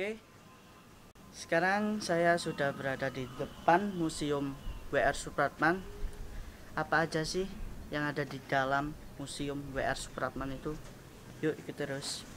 Oke, sekarang saya sudah berada di depan Museum W.R. Supratman. Apa aja sih yang ada di dalam Museum W.R. Supratman itu? Yuk ikut terus.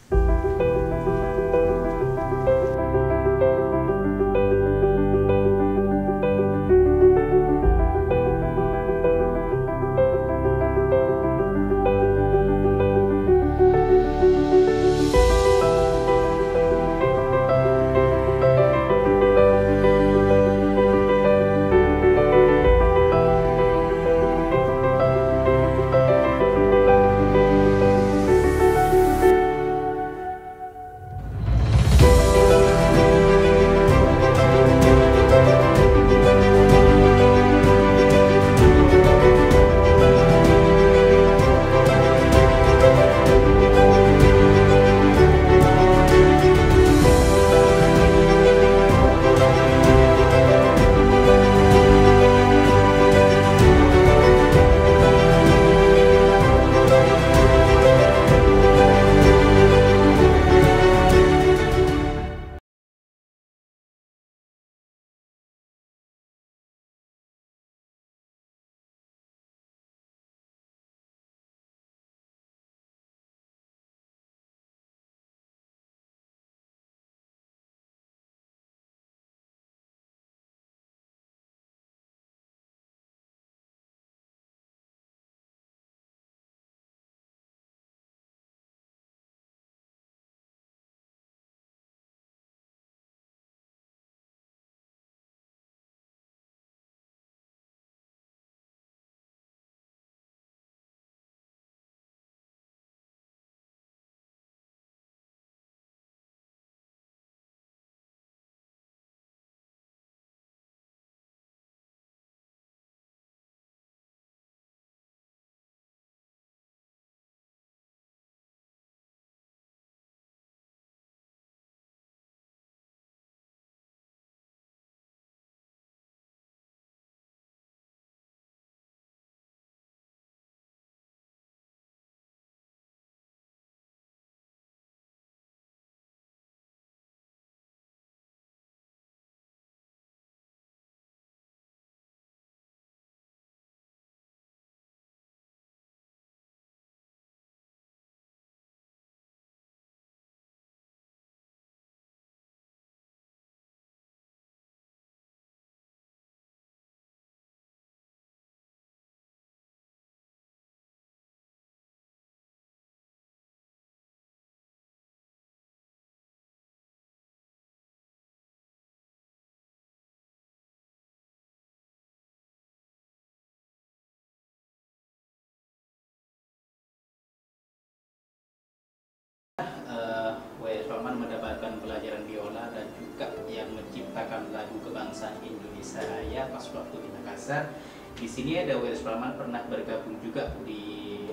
W.R. Supratman mendapatkan pelajaran biola dan juga yang menciptakan lagu kebangsaan Indonesia Raya pas waktu di Makassar. Di sini ada W.R. Supratman pernah bergabung juga di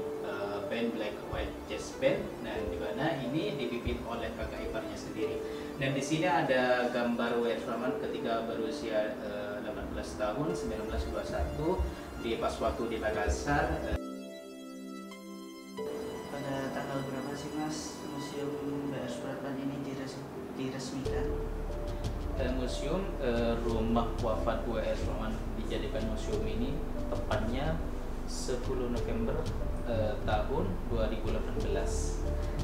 band Black White Jazz Band, dan di mana ini dipimpin oleh kakak iparnya sendiri. Dan di sini ada gambar W.R. Supratman ketika berusia 18 tahun 1921 di pas waktu di Makassar. Pada tanggal berapa sih Mas Museum W.R. Supratman ini diresmikan? Museum rumah wafat W.R. Supratman dijadikan museum ini tepatnya 10 November tahun 2018.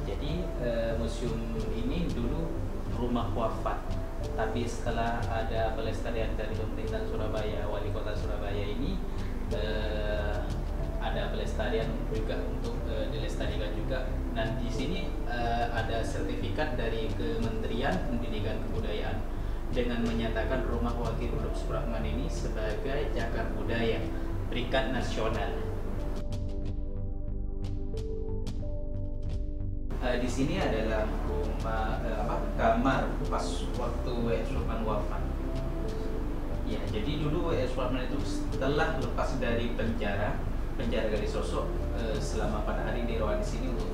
Jadi museum ini dulu rumah wafat, tapi setelah ada pelestarian dari pemerintah Surabaya, wali kota Surabaya ini ada pelestarian juga untuk dilestarikan juga. Dan di sini ada sertifikat dari Kementerian Pendidikan Kebudayaan dengan menyatakan rumah wakil Huruf Supratman ini sebagai cagar budaya peringkat nasional. Di sini adalah rumah kamar pas waktu W.R. Supratman wafat. Ya, jadi dulu W.R. Supratman itu setelah lepas dari penjara Kalisosok, selama pada hari dirawat di sini untuk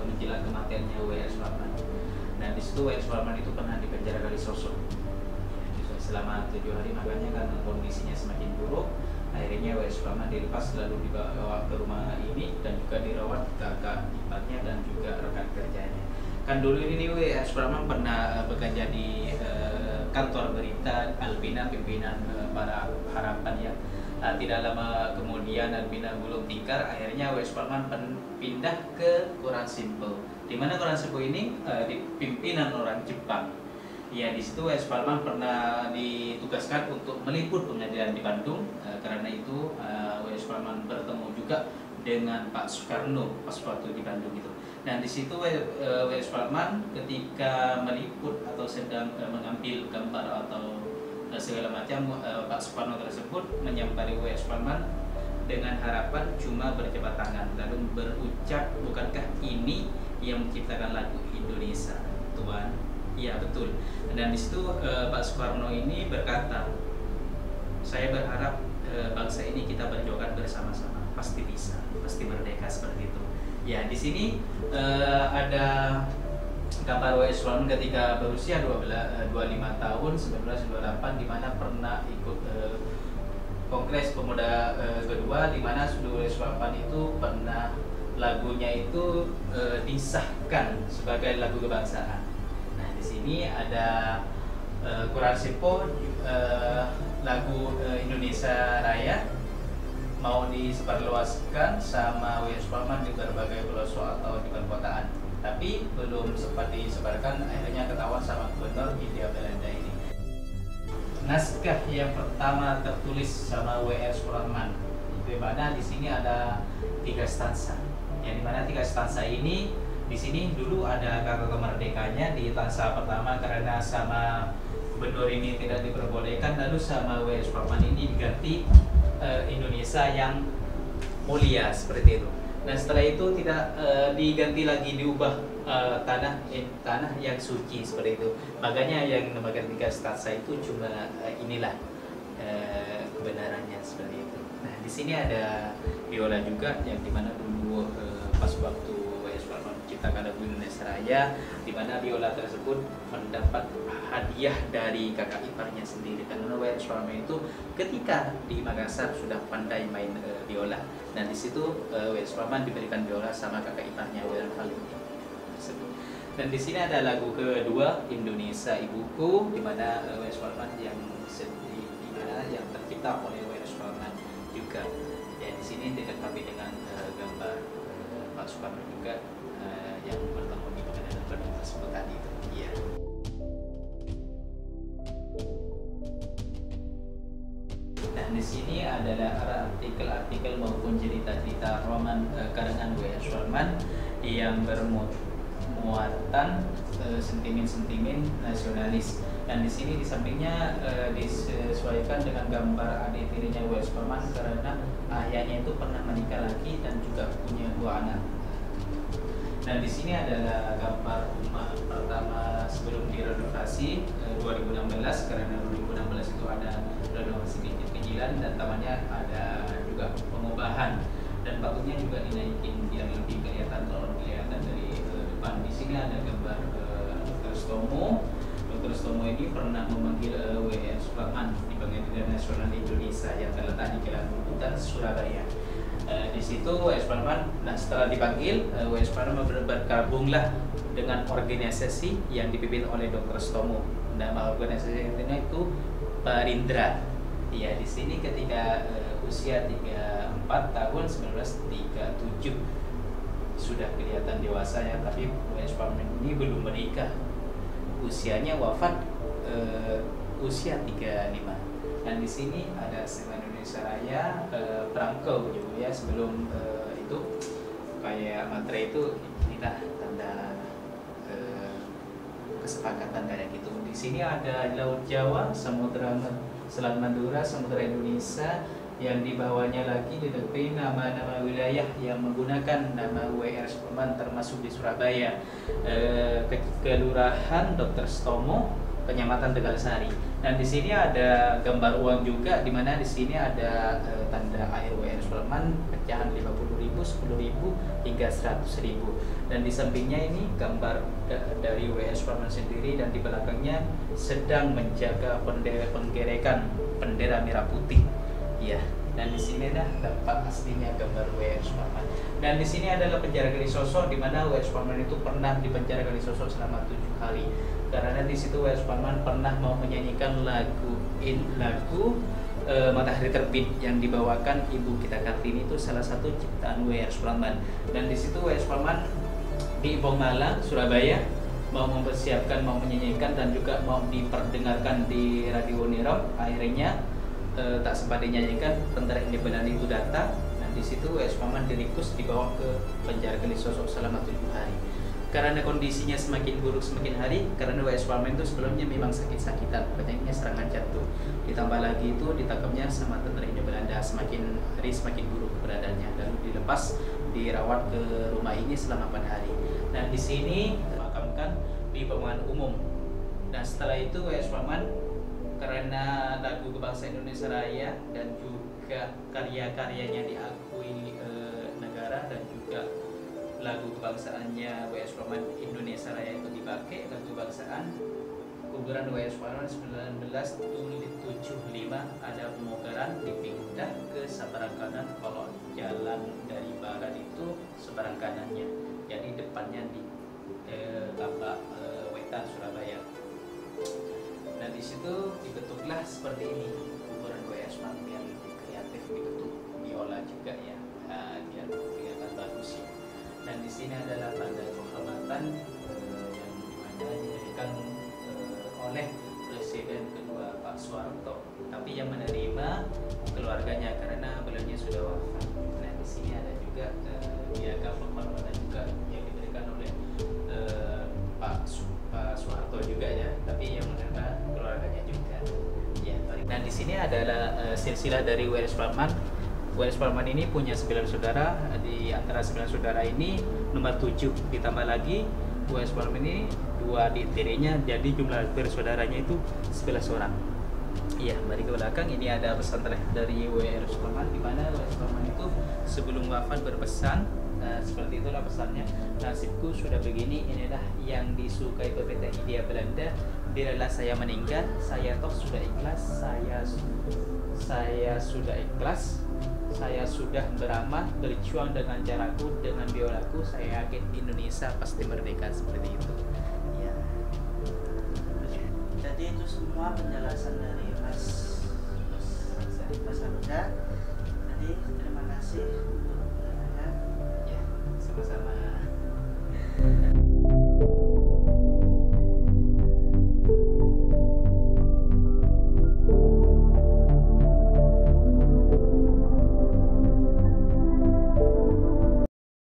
menjelang kematiannya W.R. Supratman. Dan di situ W.R. Supratman itu pernah di penjara Kalisosok selama 7 hari, makanya karena kondisinya semakin buruk, akhirnya W.R. Supratman dilepas lalu dibawa ke rumah ini dan juga dirawat kakak iparnya dan juga rekan kerjanya. Kan dulu ini WR Supratman pernah bekerja di kantor berita Albina, pimpinan para Harapan ya. Tidak lama kemudian Albina gulung tikar, akhirnya WR Supratman pindah ke Koran Simple. Di mana Koran Simple ini di pimpinan orang Jepang. Ya, di situ WR Supratman pernah ditugaskan untuk meliput pengadilan di Bandung. Karena itu WR Supratman bertemu juga dengan Pak Soekarno pas waktu di Bandung itu. Nah, di situ W.S. Supratman ketika meliput atau sedang mengambil gambar atau segala macam, Pak Soekarno tersebut menyampaikan W.S. Supratman dengan harapan cuma berjabat tangan lalu berucap, bukankah ini yang menciptakan lagu Indonesia, Tuan? Iya, betul. Dan di situ Pak Soekarno ini berkata, saya berharap bangsa ini kita berjuangkan bersama-sama, pasti bisa, pasti merdeka, seperti itu. Ya, di sini ada gambar W.S. Supratman ketika berusia 25 tahun 1928, di mana pernah ikut Kongres Pemuda kedua, di mana W.S. Supratman itu pernah lagunya itu disahkan sebagai lagu kebangsaan. Nah, di sini ada Koran Simple, lagu Indonesia Raya mau disebarluaskan sama W.S. Supratman di berbagai pelosok atau di perkotaan, tapi belum sempat disebarkan, akhirnya ketahuan sama Gubernur Hindia Belanda ini. Naskah yang pertama tertulis sama W.S. Supratman, di mana di sini ada 3 stansa, yang dimana 3 stansa ini di sini dulu ada kata kemerdekaannya di stansa pertama, karena sama Gubernur ini tidak diperbolehkan, lalu sama W.S. Supratman ini diganti Indonesia yang mulia, seperti itu. Dan setelah itu tidak diganti lagi, diubah tanah yang suci, seperti itu. Makanya yang nomor 3 stansa itu cuma inilah kebenarannya, seperti itu. Nah, di sini ada biola juga, yang dimana dulu pas waktu W.S. Supratman menciptakan lagu Indonesia Raya, dimana biola tersebut mendapat hadiah dari kakak iparnya sendiri, karena W.S. Supratman itu ketika di Makassar sudah pandai main biola. Dan di situ W.S. Supratman diberikan biola sama kakak iparnya W.R. Halim tersebut. Dan di sini ada lagu kedua, Indonesia Ibuku, di mana W.S. Supratman yang tercipta oleh W.S. Supratman juga. Ya, di sini dilengkapi dengan gambar Pak Soekarno juga yang bertemu di pengadilan Bandung tersebut tadi itu. Iya. Nah, di sini adalah artikel-artikel maupun cerita-cerita roman karangan W.S. Supratman yang bermuatan sentimen-sentimen nasionalis. Dan di sini di sampingnya disesuaikan dengan gambar adik tirinya W.S. Supratman, karena ayahnya itu pernah menikah lagi dan juga punya 2 anak. Dan di sini adalah gambar rumah pertama sebelum direnovasi 2016, karena 2016 itu ada renovasi kecil-kecilan dan tamannya ada juga pengubahan, dan bangunnya juga dinaikin biar lebih kelihatan dari depan. Di sini ada gambar Dr. Stomo. Dr. Stomo ini pernah memanggil W.S. Supratman di Pengadilan Nasional Indonesia yang terletak di Jalan Bubutan, Surabaya. Di situ W.S. Supratman, nah setelah dipanggil, W.S. Supratman bergabunglah dengan organisasi yang dipimpin oleh Dr. Stomo. Nama organisasi itu Parindra. Ya, di sini ketika usia 34 tahun 1937 sudah kelihatan dewasa ya, tapi W.S. Supratman ini belum menikah. Usianya wafat usia 35. Dan di sini ada Sema Indonesia Raya, perangko gitu ya. Sebelum itu kayak materai itu, inilah tanda kesepakatan kayak gitu. Di sini ada Laut Jawa, Samudra Selat Madura, Samudra Indonesia, yang di bawahnya lagi ditepi nama-nama wilayah yang menggunakan nama W.R. Supratman, termasuk di Surabaya, Kelurahan Dr. Stomo, Kecamatan Tegal Sari. Dan di sini ada gambar uang juga, di mana di sini ada tanda air W.R. Supratman, pecahan 50.000, 10.000 hingga 100.000. Dan di sampingnya ini gambar dari W.R. Supratman sendiri, dan di belakangnya sedang menjaga penggerekan bendera merah putih. Ya, Dan di sini dah dapat aslinya gambar W.R. Supratman. Dan di sini adalah penjara Kalisosok, di mana W.R. Supratman itu pernah di penjara Kalisosok selama 7 hari. Karena di situ W.R. Supratman pernah mau menyanyikan lagu Matahari Terbit yang dibawakan Ibu kita Kartini, itu salah satu ciptaan W.R. Supratman. Dan di situ W.R. Supratman di Bongala, Surabaya mau mempersiapkan, mau menyanyikan dan juga mau diperdengarkan di Radio Nirop. Akhirnya tak sempat dinyanyikan, tentara India Belanda itu datang. Dan di situ W.R. Supratman diringkus, dibawa ke penjara Kalisosok selama 7 hari. Karena kondisinya semakin buruk semakin hari, karena W.R. Supratman itu sebelumnya memang sakit-sakitan, penyakitnya serangan jantung. Ditambah lagi itu ditangkapnya sama tentara India Belanda, semakin hari semakin buruk keberadaannya. Lalu dilepas, dirawat ke rumah ini selama 4 hari. Nah, di sini dimakamkan di pemakaman umum. Dan setelah itu W.R. Supratman karena lagu kebangsaan Indonesia Raya dan juga karya-karyanya diakui negara, dan juga lagu kebangsaannya W.R. Supratman Indonesia Raya itu dipakai, lagu kebangsaan. Kuburan W.R. Supratman 1975 ada pemugaran dipindah ke seberang kanan. Kalau jalan dari barat itu seberang kanannya, jadi depannya di Tambak Wetan, Surabaya. Dan di situ dibentuklah seperti ini kuburan W.R. Supratman, yang lebih kreatif, dibentuk biola juga ya, biar kelihatan bagus ya. Dan di sini adalah tanda kehormatan yang dimana diberikan oleh Presiden kedua Pak Soeharto, tapi yang menerima keluarganya karena beliaunya sudah wafat. Nah, di sini ada juga piagam penghormatan juga yang diberikan oleh Pak Soeharto juga ya, tapi yang menerima keluarganya juga. Ya, nah di sini adalah silsilah dari W.R. Supratman. W.R. Supratman ini punya 9 saudara. Di antara 9 saudara ini nomor 7, ditambah lagi W.R. Supratman ini 2 adik tirinya, jadi jumlah bersaudaranya itu 11 orang. Iya, mari ke belakang. Ini ada pesan terakhir dari W.R. Supratman, di mana W.R. Supratman itu sebelum wafat berpesan, seperti itulah pesannya: nasibku sudah begini, inilah yang disukai pemerintah Hindia Belanda. Biarlah saya meninggal, saya toh sudah ikhlas, saya sudah ikhlas, saya sudah beramal, berjuang dengan caraku, dengan biolaku. Saya yakin Indonesia pasti merdeka. Seperti itu ya. Jadi itu semua penjelasan dari Mas Hamzah.